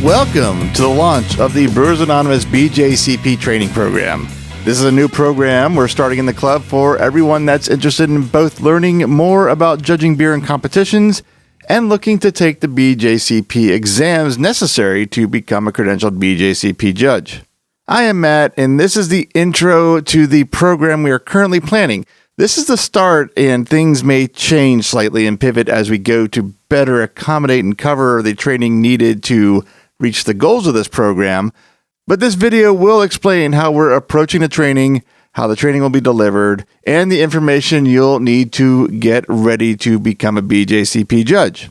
Welcome to the launch of the Brewers Anonymous BJCP training program. This is a new program we're starting in the club for everyone that's interested in both learning more about judging beer in competitions and looking to take the BJCP exams necessary to become a credentialed BJCP judge. I am Matt, and this is the intro to the program we are currently planning. This is the start, and things may change slightly and pivot as we go to better accommodate and cover the training needed to reach the goals of this program. But this video will explain how we're approaching the training, how the training will be delivered, and the information you'll need to get ready to become a BJCP judge.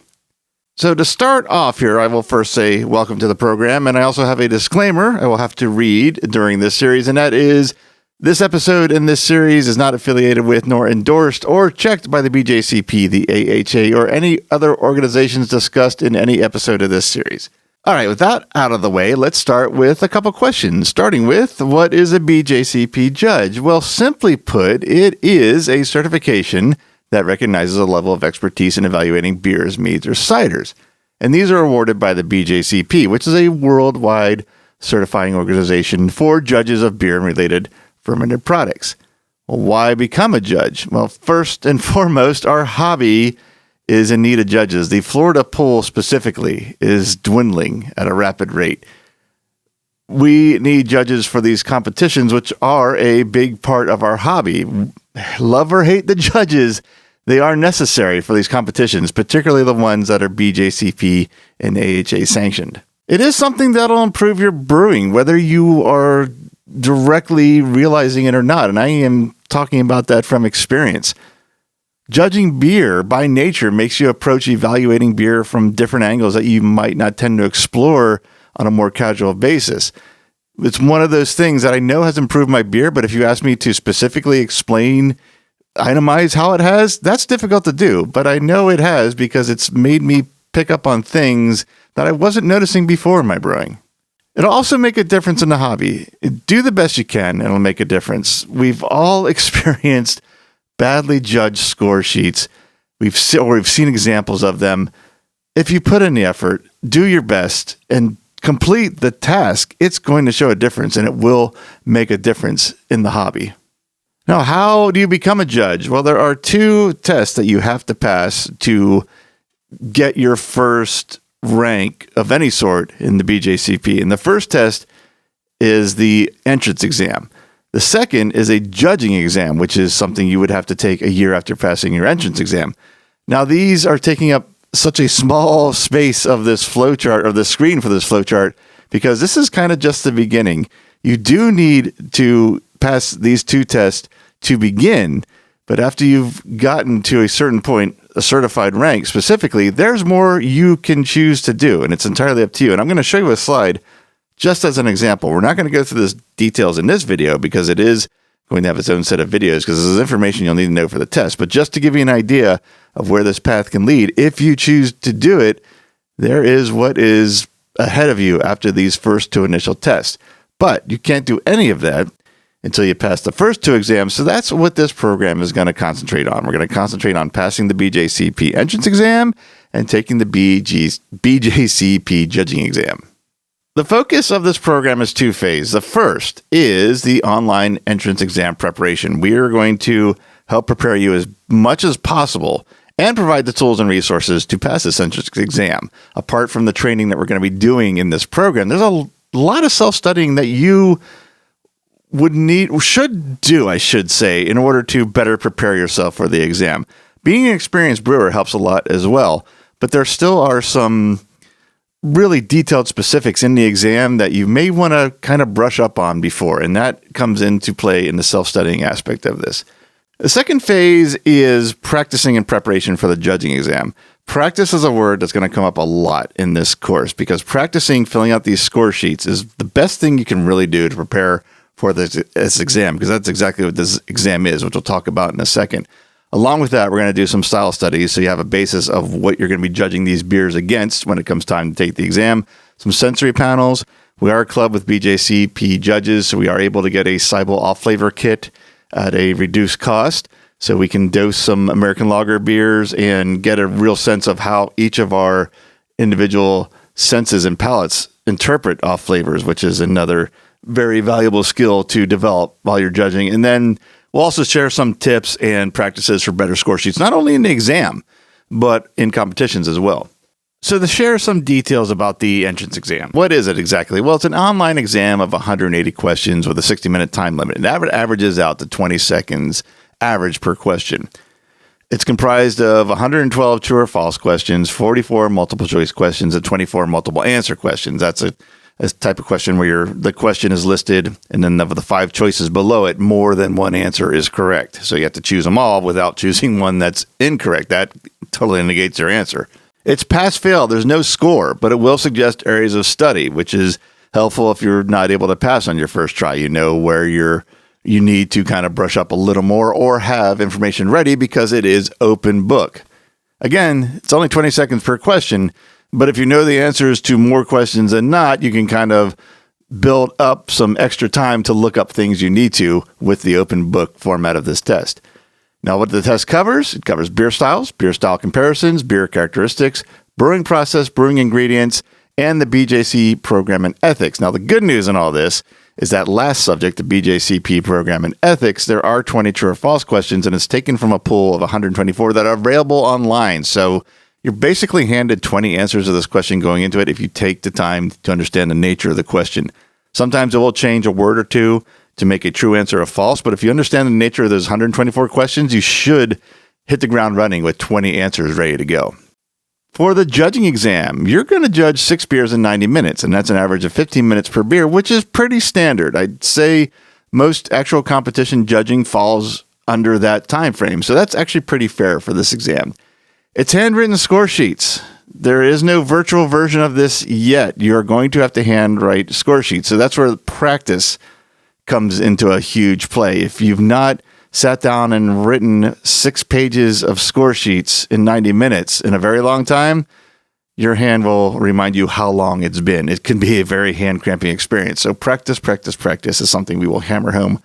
So to start off here, I will first say welcome to the program, and I also have a disclaimer I will have to read during this series, and that is this episode in this series is not affiliated with nor endorsed or checked by the BJCP, the AHA, or any other organizations discussed in any episode of this series. All right, with that out of the way, let's start with a couple questions, starting with, what is a BJCP judge? Well, simply put, it is a certification that recognizes a level of expertise in evaluating beers, meads, or ciders. And these are awarded by the BJCP, which is a worldwide certifying organization for judges of beer and related fermented products. Well, why become a judge? Well, first and foremost, our hobby is in need of judges. The Florida pool specifically is dwindling at a rapid rate. We need judges for these competitions, which are a big part of our hobby. Love or hate the judges, they are necessary for these competitions, particularly the ones that are BJCP and AHA sanctioned. It is something that'll improve your brewing, whether you are directly realizing it or not, and I am talking about that from experience. Judging beer by nature makes you approach evaluating beer from different angles that you might not tend to explore on a more casual basis. It's one of those things that I know has improved my beer, but if you ask me to specifically itemize how it has, that's difficult to do. But I know it has because it's made me pick up on things that I wasn't noticing before in my brewing. It'll also make a difference in the hobby. Do the best you can, and it'll make a difference. We've all experienced badly judged score sheets. We've seen examples of them. If you put in the effort, do your best, and complete the task, it's going to show a difference, and it will make a difference in the hobby. Now, how do you become a judge? Well, there are two tests that you have to pass to get your first rank of any sort in the BJCP. And the first test is the entrance exam. The second is a judging exam, which is something you would have to take a year after passing your entrance exam. Now, these are taking up such a small space of this flowchart, or the screen for this flowchart, because this is kind of just the beginning. You do need to pass these two tests to begin, but after you've gotten to a certain point, a certified rank specifically, there's more you can choose to do, and it's entirely up to you. And I'm going to show you a slide just as an example. We're not going to go through the details in this video because it is going to have its own set of videos, because this is information you'll need to know for the test. But just to give you an idea of where this path can lead, if you choose to do it, there is what is ahead of you after these first two initial tests. But you can't do any of that until you pass the first two exams. So that's what this program is going to concentrate on. We're going to concentrate on passing the BJCP entrance exam and taking the BJCP judging exam. The focus of this program is two-phase. The first is the online entrance exam preparation. We are going to help prepare you as much as possible and provide the tools and resources to pass this entrance exam. Apart from the training that we're going to be doing in this program, there's a lot of self-studying that you should do, in order to better prepare yourself for the exam. Being an experienced brewer helps a lot as well, but there still are some really detailed specifics in the exam that you may want to kind of brush up on before, and that comes into play in the self-studying aspect of this. The second phase is practicing in preparation for the judging exam. Practice is a word that's going to come up a lot in this course, because practicing filling out these score sheets is the best thing you can really do to prepare for this exam, because that's exactly what this exam is, which we'll talk about in a second. Along with that, we're going to do some style studies, so you have a basis of what you're going to be judging these beers against when it comes time to take the exam. Some sensory panels. We are a club with BJCP judges, so we are able to get a Cybele off-flavor kit at a reduced cost, so we can dose some American lager beers and get a real sense of how each of our individual senses and palates interpret off flavors, which is another very valuable skill to develop while you're judging. And then we'll also share some tips and practices for better score sheets, not only in the exam, but in competitions as well. So to share some details about the entrance exam, what is it exactly? Well, it's an online exam of 180 questions with a 60-minute time limit. And that averages out to 20 seconds average per question. It's comprised of 112 true or false questions, 44 multiple choice questions, and 24 multiple answer questions. That's a type of question where the question is listed, and then of the 5 choices below it, more than one answer is correct. So you have to choose them all without choosing one that's incorrect. That totally negates your answer. It's pass-fail. There's no score, but it will suggest areas of study, which is helpful if you're not able to pass on your first try. You know where you need to kind of brush up a little more or have information ready because it is open book. Again, it's only 20 seconds per question, but if you know the answers to more questions than not, you can kind of build up some extra time to look up things you need to with the open book format of this test. Now, what the test covers, it covers beer styles, beer style comparisons, beer characteristics, brewing process, brewing ingredients, and the BJC program and ethics. Now, the good news in all this is that last subject, the BJCP program and ethics, there are 20 true or false questions, and it's taken from a pool of 124 that are available online. So you're basically handed 20 answers to this question going into it if you take the time to understand the nature of the question. Sometimes it will change a word or two to make a true answer a false, but if you understand the nature of those 124 questions, you should hit the ground running with 20 answers ready to go. For the judging exam, you're going to judge 6 beers in 90 minutes, and that's an average of 15 minutes per beer, which is pretty standard. I'd say most actual competition judging falls under that time frame, so that's actually pretty fair for this exam. It's handwritten score sheets. There is no virtual version of this yet. You're going to have to handwrite score sheets, so that's where practice comes into a huge play. If you've not sat down and written 6 pages of score sheets in 90 minutes in a very long time, your hand will remind you how long it's been. It can be a very hand-cramping experience. So practice is something we will hammer home,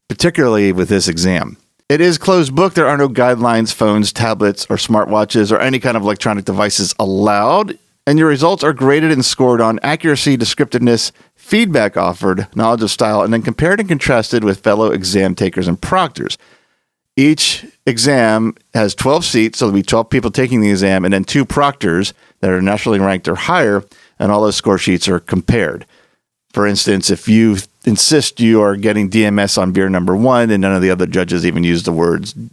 particularly with this exam. It is closed book. There are no guidelines, phones, tablets, or smartwatches, or any kind of electronic devices allowed. And your results are graded and scored on accuracy, descriptiveness, feedback offered, knowledge of style, and then compared and contrasted with fellow exam takers and proctors. Each exam has 12 seats, so there'll be 12 people taking the exam, and then 2 proctors that are nationally ranked or higher, and all those score sheets are compared. For instance, if you insist you are getting DMS on beer number 1, and none of the other judges even use the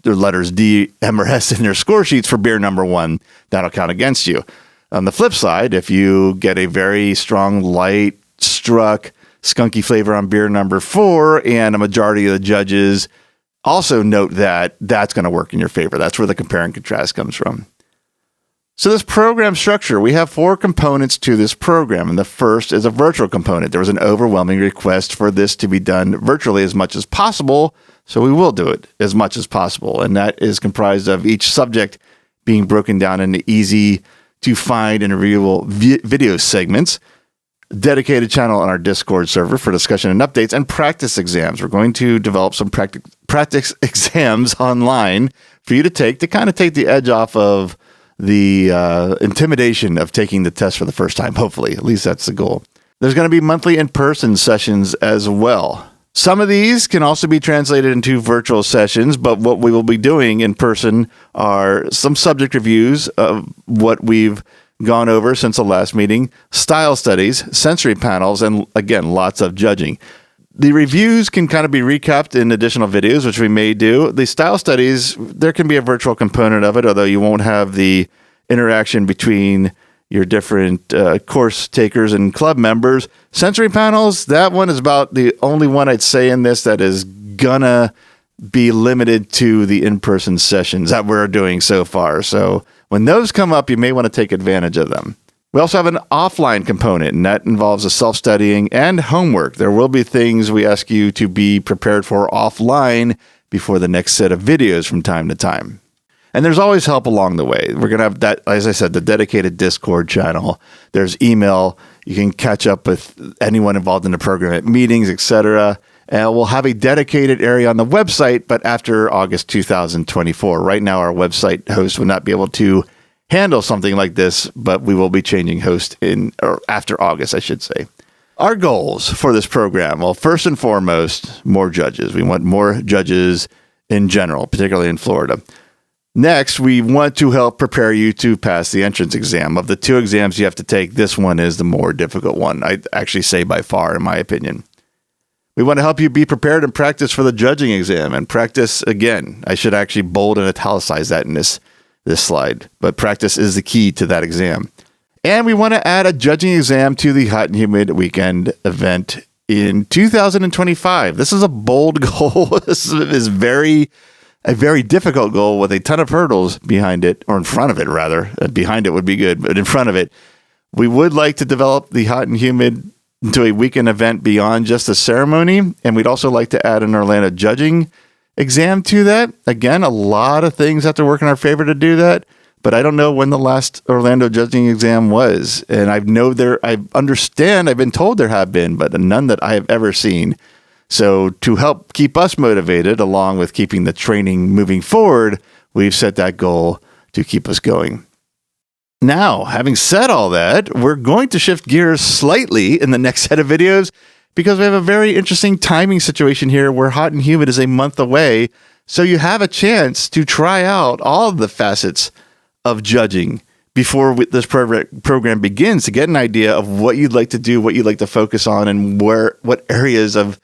letters D, M, or S in their score sheets for beer number 1, that'll count against you. On the flip side, if you get a very strong, light, struck, skunky flavor on beer number 4, and a majority of the judges also note that, that's going to work in your favor. That's where the compare and contrast comes from. So this program structure, we have 4 components to this program, and the first is a virtual component. There was an overwhelming request for this to be done virtually as much as possible, so we will do it as much as possible, and that is comprised of each subject being broken down into easy to find and reviewable video segments, dedicated channel on our Discord server for discussion and updates, and practice exams. We're going to develop some practice exams online for you to take kind of take the edge off of the intimidation of taking the test for the first time, hopefully. At least that's the goal. There's going to be monthly in-person sessions as well. Some of these can also be translated into virtual sessions, but what we will be doing in person are some subject reviews of what we've gone over since the last meeting, style studies, sensory panels, and again, lots of judging. The reviews can kind of be recapped in additional videos, which we may do. The style studies, there can be a virtual component of it, although you won't have the interaction between your different course takers and club members. Sensory panels, that one is about the only one I'd say in this that is gonna be limited to the in-person sessions that we're doing so far. So when those come up, you may want to take advantage of them. We also have an offline component, and that involves a self-studying and homework. There will be things we ask you to be prepared for offline before the next set of videos from time to time. And there's always help along the way. We're going to have that, as I said, the dedicated Discord channel. There's email. You can catch up with anyone involved in the program at meetings, etc. And we'll have a dedicated area on the website, but after August 2024. Right now, our website host will not be able to handle something like this, but we will be changing host after August, I should say. Our goals for this program, well, first and foremost, more judges. We want more judges in general, particularly in Florida. Next, we want to help prepare you to pass the entrance exam. Of the 2 exams you have to take, this one is the more difficult one. I'd actually say by far, in my opinion. We want to help you be prepared and practice for the judging exam. And practice, again, I should actually bold and italicize that in this slide. But practice is the key to that exam. And we want to add a judging exam to the Hot and Humid Weekend event in 2025. This is a bold goal. This is a very difficult goal with a ton of hurdles behind it, or in front of it, rather. Behind it would be good, but in front of it. We would like to develop the Hot and Humid into a weekend event beyond just a ceremony, and we'd also like to add an Orlando judging exam to that. Again, a lot of things have to work in our favor to do that. But I don't know when the last Orlando judging exam was. And I've been told there have been, but none that I have ever seen. So to help keep us motivated, along with keeping the training moving forward, we've set that goal to keep us going. Now, having said all that, we're going to shift gears slightly in the next set of videos because we have a very interesting timing situation here where Hot and Humid is a month away. So you have a chance to try out all of the facets of judging before this program begins, to get an idea of what you'd like to do, what you'd like to focus on, and what areas of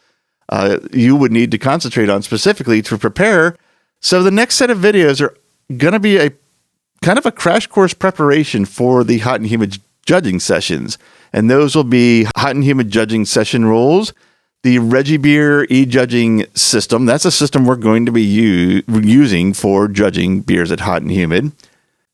you would need to concentrate on specifically to prepare. So the next set of videos are going to be a kind of a crash course preparation for the Hot and Humid judging sessions. And those will be Hot and Humid judging session rules, the Reggie Beer e-judging system. That's a system we're going to be using for judging beers at Hot and Humid.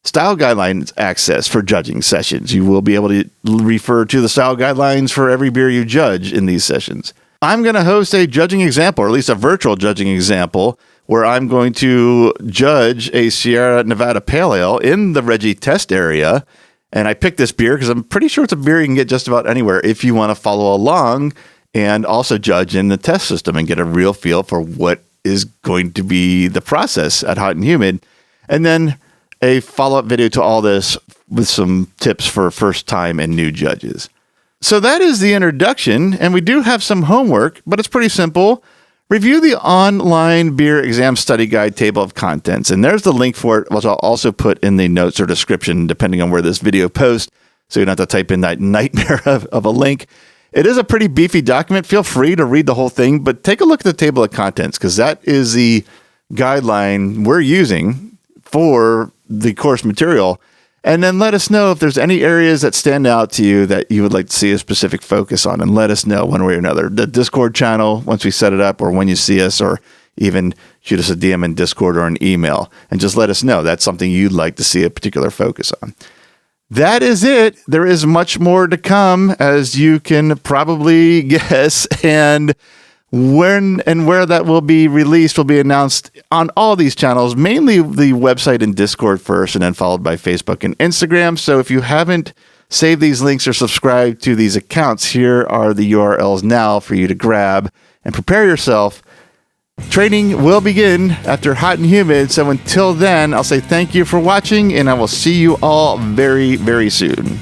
Style guidelines access for judging sessions. You will be able to refer to the style guidelines for every beer you judge in these sessions. I'm going to host a judging example, or at least a virtual judging example, where I'm going to judge a Sierra Nevada Pale Ale in the Reggie test area. And I picked this beer because I'm pretty sure it's a beer you can get just about anywhere if you want to follow along and also judge in the test system and get a real feel for what is going to be the process at Hot and Humid. And then a follow-up video to all this with some tips for first-time and new judges. So that is the introduction, and we do have some homework, but it's pretty simple. Review the online beer exam study guide table of contents, and there's the link for it, which I'll also put in the notes or description, depending on where this video posts, so you don't have to type in that nightmare of a link. It is a pretty beefy document. Feel free to read the whole thing, but take a look at the table of contents, because that is the guideline we're using for the course material. And then let us know if there's any areas that stand out to you that you would like to see a specific focus on, and let us know one way or another. The Discord channel, once we set it up, or when you see us, or even shoot us a DM in Discord or an email, and just let us know that's something you'd like to see a particular focus on. That is it. There is much more to come, as you can probably guess, and when and where that will be released will be announced on all these channels, mainly the website and Discord first, and then followed by Facebook and Instagram. So if you haven't saved these links or subscribed to these accounts, here are the URLs now for you to grab and prepare yourself. Training will begin after Hot and Humid. So until then, I'll say thank you for watching, and I will see you all very, very soon.